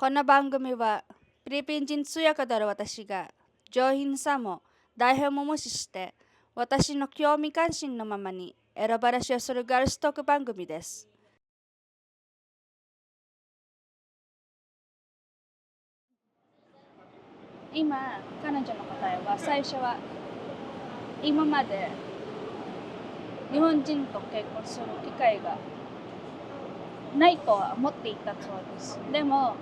この番組はフィリピン人通訳である私が上品さも台本も無視して私の興味関心のままに選ば話をするガールストーク番組です。今、彼女の答えは最初は今まで日本人と結婚する機会がないとは思っていたそうです。でも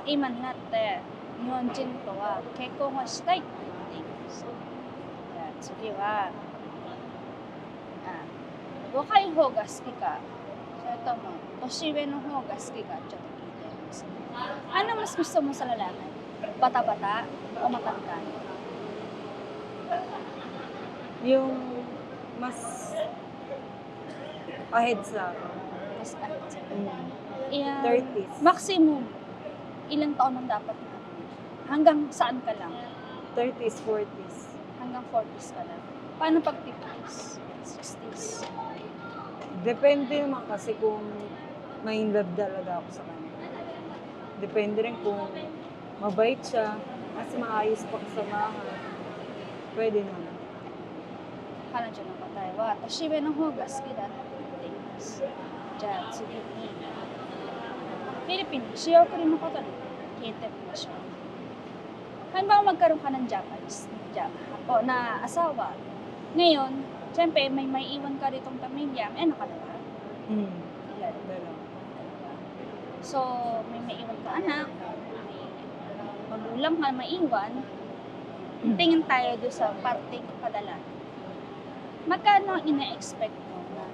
今になって日本人とは結婚をしたいって言っています。じゃあ次は若い方が好きか、それとも年上の方が好きかちょっと聞いています。Ano mas gusto mo sa lalaki? Bata-bata o matanda? Yung mas ahead sa akin. Mas kahit sa Mm. Iyan, 30s. maximum, ilang taon ang dapat na? Hanggang saan ka lang? 30s, 40s. Hanggang 40s ka lang. Paano pag 50s? 60s? Depende naman kasi kung may in love talaga ako sa kanya. Depende rin kung mabait siya, mas maayos pakisamahan. Pwede naman. 彼女の答えは年上の方が好きだって言っています。じゃあ次にフィリピンの仕送りのことに聞いてみましょう。Halimbawa magkaroon ka ng Japanese o na asawa. Ngayon, syempre may iwan ka ditong pamilya. May ano ka na ba? Ilan? Dalawa. So, may maiwan ka anak, may magulang ka maiwan. Tingin tayo doon sa parting padala. Magkano ang ina-expect mo na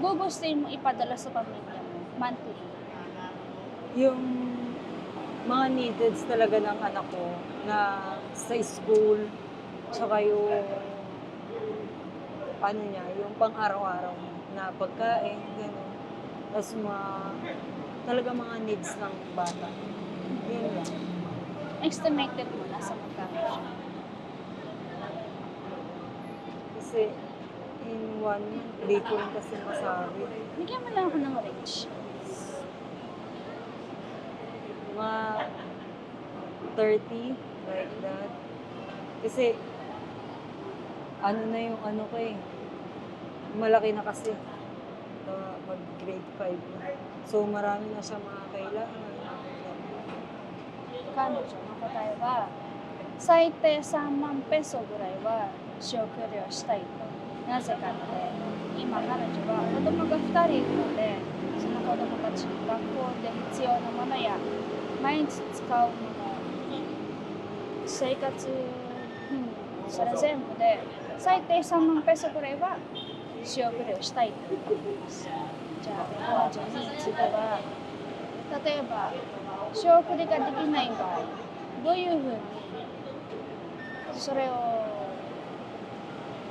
gugustuhin mo ipadala sa pamilya mo monthly? Yung mga needs talaga ng anak ko na sa school, tsaka yung ano niya, yung pang-araw-araw na pagkain, gano'n. Tapos talaga mga needs ng bata. Yun lang. Estimated mo na sa magkano siya. Kasi in 1 month, di ko rin kasi masabi. Bigyan mo lang ako ng range. Mga 30, like that. Kasi, ano na yung ano ko eh. Malaki na kasi. Mag-grade 5 na. So, marami na siya mga kailangan. 彼女の答えは最低3万ペソぐらいは仕送りをしたいと。なぜかって今彼女は子供が2人いるので、その子供たちに学校で必要なものや毎日使うもの、生活それ全部で最低3万ペソぐらいは仕送りをしたいと言っています。じゃあ彼女に次は例えば仕送りができない場合、どういうふうにそれを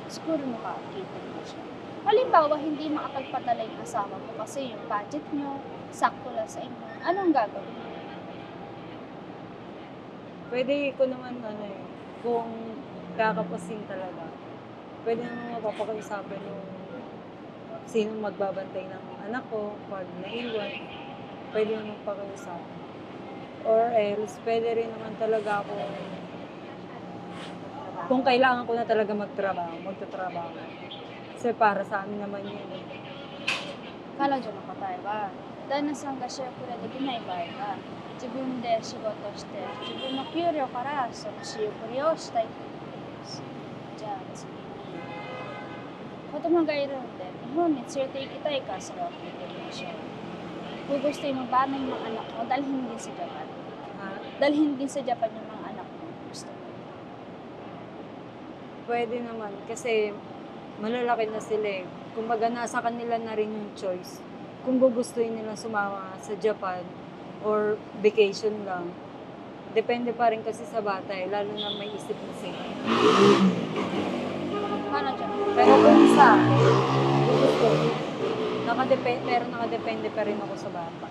作るのか聞いてみましょう。Halimbawa, hindi makapagpadala yung asawa mo kasi yung budget nyo, sakto lang sa inyo. Anong gagawin? Pwede ko naman kung kakapasin talaga, pwede naman mapapag-usapan yung sino magbabantay ng anak ko pag naiwan. Pwede naman pag-usapan. Or else, pwede rin naman talaga ako, kung kailangan ko na talaga magtatrabaho. Kasi para sa amin naman yun. 彼女の答えは、旦那さんが仕送りできない場合は、自分で仕事して自分の給料からその仕送りをしたいと言っています。じゃあ次に子供がいるので日本に連れて行きたいかそれを聞いてみましょう。Gugustuhin mo ba na yung mga anak mo dalhin din sa Japan? Dalhin din sa Japan yung mga anak mo. Gusto mo? Pwede naman kasi malalaki na sila eh. Kumbaga nasa kanila na rin yung choice. Kung gugustuhin nila sumama sa Japan or vacation lang, depende pa rin kasi sa bata eh, lalo na may isip na sila. Paano dyan? Pero kung sa akin, gusto ko, pero nakadepende pa rin ako sa bata.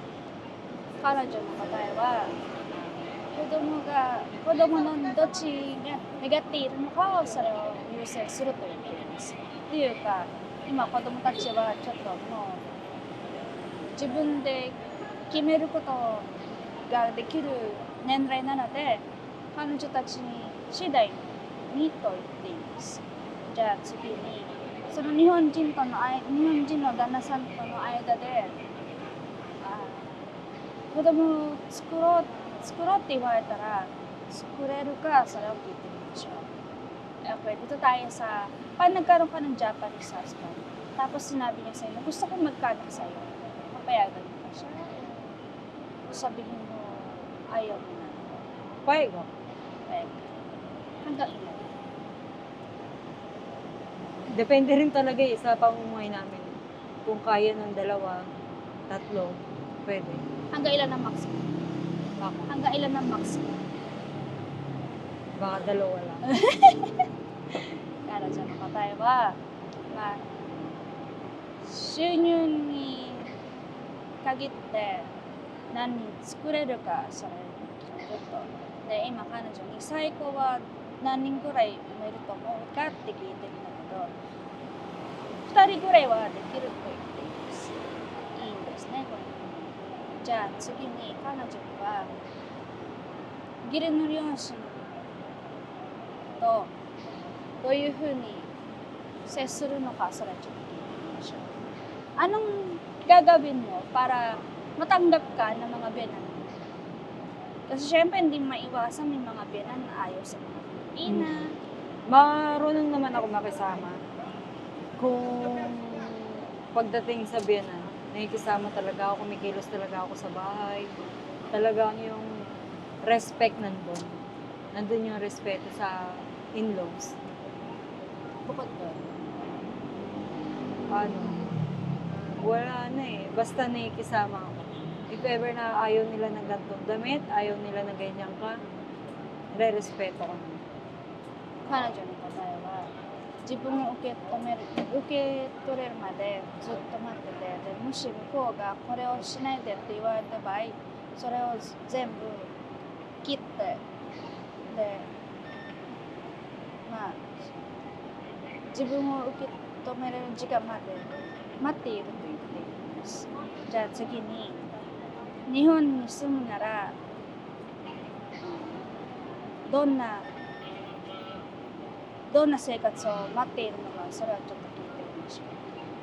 彼女の答えは子供のどっちが願っているのかをそれを優先すると言っています。というか今子供たちはちょっともう自分で決めることをができる年齢なので、彼女たちに次第にと言っています。じゃあ次に、その日本人の旦那さんとの間で、子供を作ろうって言われたら、作れるか、それを聞いてみましょう。Okay, dito tayo sa, pag nagkaroon ka ng Japanese husband, tapos sinabi niya sa'yo, gusto ko magkaanak sa'yo, papayagan mo ba siya? O sabihin mo, ayaw mo na. Payag ako. Payag. Hanggang ilan? Depende rin talaga sa pamumuhay namin. Kung kaya ng 2, 3, pwede. Hanggang ilan ang maximum? Ako, Hanggang ilan ang maximum? baka 2 lang. 彼女の答えは、収入に限って何人作れるかそれによると。で、今彼女に最高は何人ぐらい産めると思うかって聞いてみたけど、2人ぐらいはできると言っています。いいんですね、これ。じゃあ次に彼女には義理の両親とどういうふうに接するのか、それちょっと聞いてみましょう。Anong gagawin mo para matanggap ka ng mga biyanan mo? Kasi syempre hindi maiwasan may mga biyanan na ayaw sa mga Pilipina. Marunong naman ako makisama. Kung pagdating sa biyanan, nakikisama talaga ako, kumikilos talaga ako sa bahay. Talagang yung respect nandun. Nandun yung respeto sa in-laws. Bukod doon. Wala na eh. Basta nakikisama ako. If ever na ayaw nila ng gantong damit, ayaw nila na ganyan ka, re-respeto ko na. 彼女の答えは自分を受け取れるまでずっと待ってて、でもし向こうがこれをしないでって言われた場合、それを全部切って、で、自分を受け止めれる時間まで待っていると言っています。じゃあ次に、日本に住むならどんな生活を待っているのか、それはちょっと聞いてみましょう。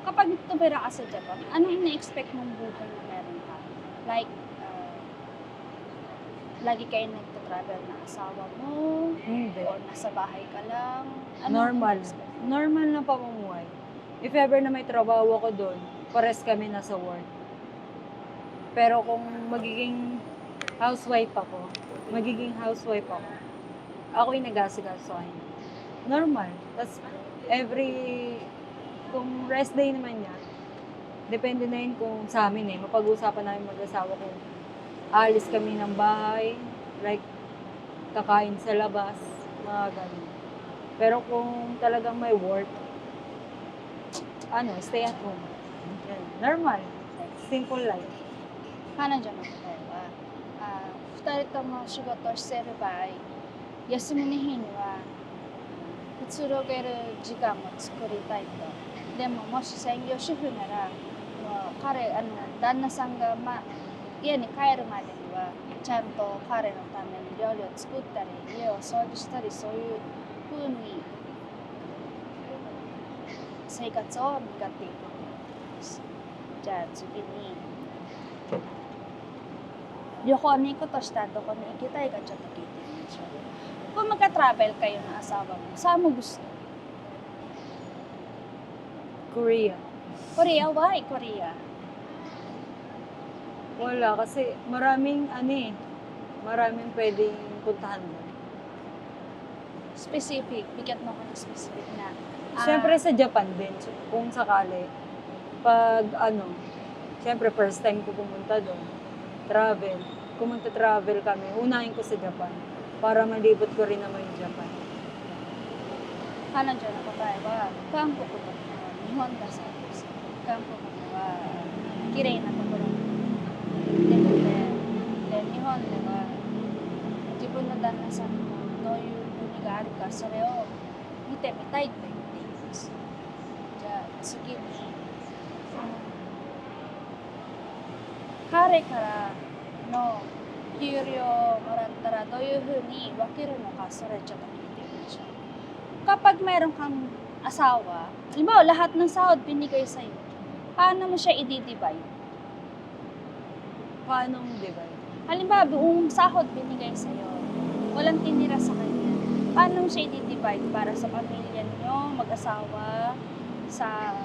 Kapag tumira ka sa Japan, anong ina-expect mong buhay na meron ka? Like, lagi kayo nagta-travel na asawa mo? Hindi. O nasa bahay ka lang? Normal. Normal na pamumuhay. If ever na may trabaho ako doon, pares kami nasa work. Pero kung magiging housewife ako, ako'y nag-asikaso sa kanya. Normal. Tapos kung rest day naman niya, depende na yun kung sa amin eh. Mapag-uusapan namin mag-asawa kung alis kami ng bahay, like kakain sa labas, mga ganun. Pero kung talagang may work, stay at home. Yan. Normal. Simple life. 彼女の答えは、2人とも仕事をしている場合、休みの日にはくつろげる時間も作りたいと。でももし専業主婦なら、もう旦那さんが、家に帰るまでにはちゃんと彼のために料理を作ったり、家を掃除したり、そういうふうに生活を磨っていくと思います。じゃあ次に、旅行に行くとしたらどこに行きたいかちょっと聞いてみましょう。Kung magka-travel kayo ng asawa mo, saan mo gusto? Korea. Korea? Why Korea? Wala, kasi maraming pwedeng puntahan doon. Specific, bigyan mo ko ng specific na. Siyempre sa Japan din, kung sakali. Pag siyempre first time ko pumunta doon, kung magta-travel kami, unahin ko sa Japan para malibot ko rin naman yung Japan. 彼女の答えは、韓国と日本だそうです。韓国は綺麗なところに出てて、で日本では自分の旦那さんのどういう国があるか、それを見てみたいと言っています。じゃあ次に、彼からの給料をもらったらどういうふうに分けるのか、それちょっと聞いてみましょう。Kapag meron kang asawa, halimbawa lahat ng sahod binigay sa'yo, paano mo siya i-divide? Paano mo divide? Halimbawa, buong sahod binigay sa'yo, walang tinira sa kanya. Paano mo siya i-divide para sa pamilya niyo, mag-asawa, sa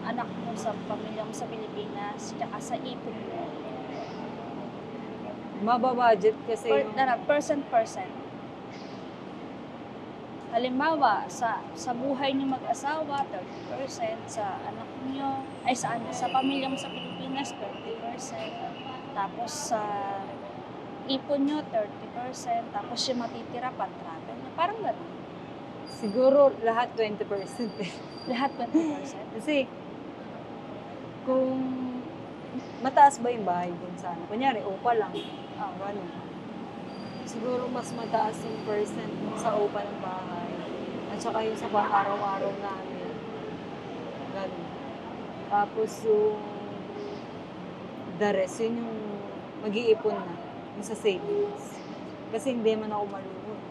anak mo, sa pamilya mo sa Pilipinas, tsaka sa ipon mo? Mababudget kasi yung... Percent. Halimbawa, sa buhay niyo mag-asawa, 30%, sa anak niyo, ay sa pamilya mo sa Pilipinas, 20%. Tapos sa ipon nyo, 30%. Tapos yung matitira, pan-travel nyo. Parang gano'n. Siguro lahat 20% eh. Lahat 20%. Kasi, kung mataas ba yung bahay dun sa ano? Kunyari, upa lang. Ano? Siguro mas mataas yung percent sa upa ng bahay. At saka yung sa pang-araw-araw namin. Ganun. Tapos yung the rest, yun yung mag-iipon na. Yung sa savings. Kasi hindi man ako maluhod.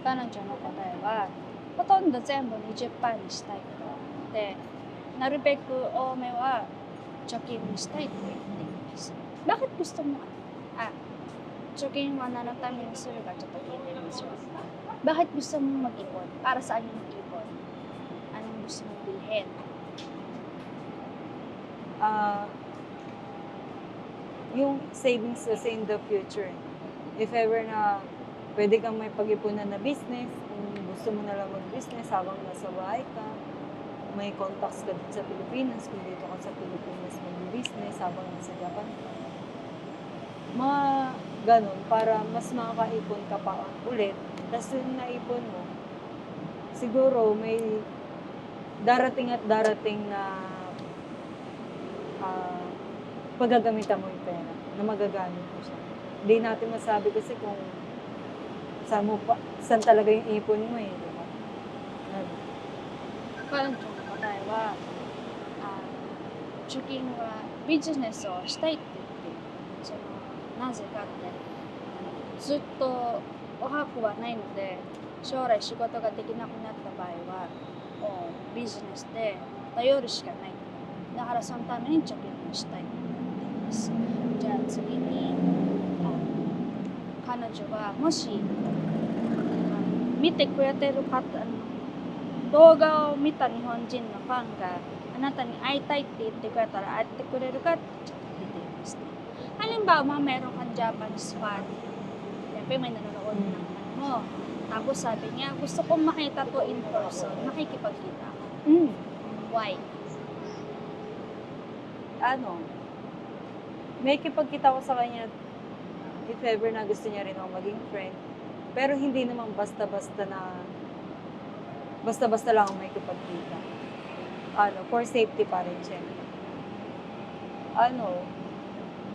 彼女の答えは、ほとんど全部20%にしたいと。で、なるべく多めは貯金にしたいと言っています。Bakit gusto mo?貯金は何のためにするかちょっと聞いてみましょう。Bakit gusto mo mag-ipon? Para saan yung mag-ipon? Anong gusto mong bilhin? Yung savings kasi in the future. If ever na pwede kang may pag-ipunan na business, kung gusto mo na lang mag-business habang nasa bahay ka, may contacts ka din sa Pilipinas, kung dito ka sa Pilipinas mag-business habang nasa Japan ka. Mga ganun, para mas makakaipon ka pa ulit. Tapos yung naipon mo, siguro may darating at darating na paggagamitan mo yung pera, na magagamit mo siya. Hindi natin masabi kasi kung saan talaga yung ipon mo eh, di ba? 彼女の答えは、貯金はビジネスをしたいって言っている。なぜかって、ずっとおはくはないので、将来仕事ができなくなった場合は、もうビジネスで頼るしかない。だからそのために貯金をしたいと言っています。じゃあ次に、彼女はもし見てくれてる方、動画を見た日本人のファンがあなたに会いたいって言ってくれたら会ってくれるかってちょっと聞いていますね。Halimbawa, meron kang Japanese fan. Siyempre, may nanonood ng mo. Tapos sabi niya, gusto kong makita to in person. Makikipagkita ako. Why? May kipagkita ko sa kanya if ever na gusto niya rin ako maging friend. Pero hindi naman basta-basta lang ako may kipagkita. For safety pa rin siya.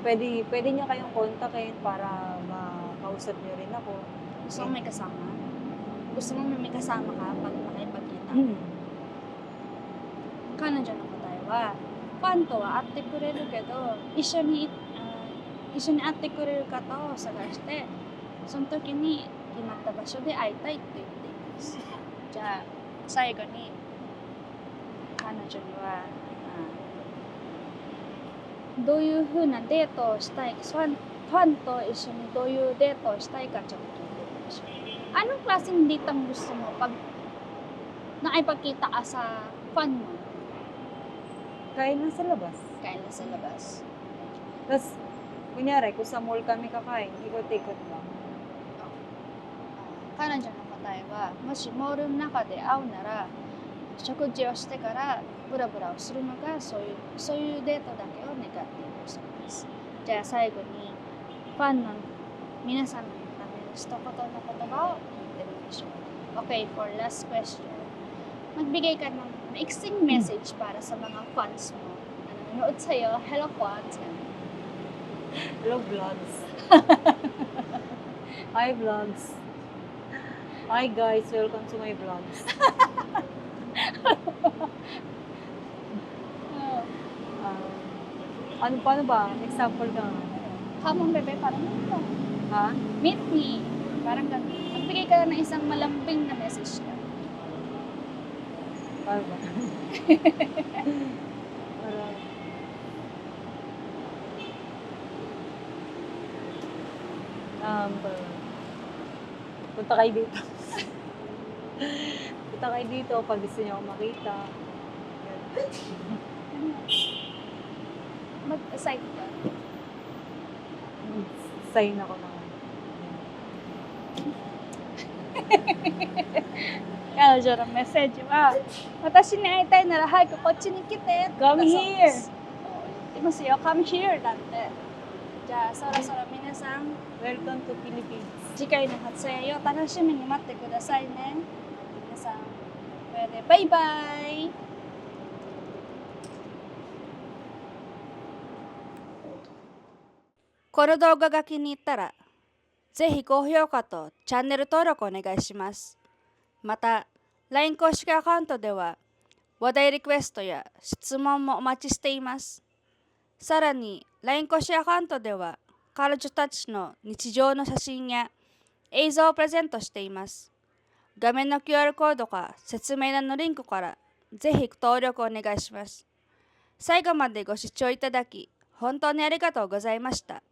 Pwede niya kayong kontakin para makausap niyo rin ako. Gusto mong may kasama? Gusto mong may kasama ka pag makipagkita? 彼女の答えは、ファンとは会ってくれるけど、一緒に会ってくれる方を探して、その時に決まった場所で会いたいって言っています。じゃあ、最後に、彼女には、どういうふうなデートをしたいか、ファンと一緒にどういうデートをしたいかちょっと聞いてみましょう。Anong klaseng date ang gusto mo pag nakipagkita ka sa fan mo? Kain na sa labas. Kain na sa labas. Tapos, kunyari, kung sa mall kami kakain, ikot-ikot lang. 彼女の答えは、もしモールの中で会うなら、食事をしてからブラブラをするのがそういうデートだけを願っているそうです。じゃあ最後にファンの皆さんのために一言の言葉を言ってみましょう。Okay, for last question. Magbigay ka ng maiksing message para sa mga fans mo na nanonood sa'yo. Hello fans. Hello vlogs. Hi vlogs. Hi guys, welcome to my vlogs. Paano ba? Example ka nga. Come on, bebe, parang ano? Ha? Meet me. Parang ganun. Magbigay ka ng isang malambing na message ka. Paano ba? Parang, parang, punta kayo dito. Punta kayo dito pag gusto niyo ako makita. Ano? Mag-aside ka. Sign ako ng彼女のメッセージは、私に会いたいなら早くこっちに来て。 Come だそう here! です言いますよ。Come here だって。じゃあ、そろそろ皆さん、 Welcome to Philippines. 次回の撮影を楽しみに待ってくださいね。皆さん、これでバイバイ。この動画が気に入ったら、ぜひ高評価とチャンネル登録お願いします。また、LINE 公式アカウントでは、話題リクエストや質問もお待ちしています。さらに、LINE 公式アカウントでは、彼女たちの日常の写真や映像をプレゼントしています。画面の QR コードか説明欄のリンクからぜひ登録お願いします。最後までご視聴いただき、本当にありがとうございました。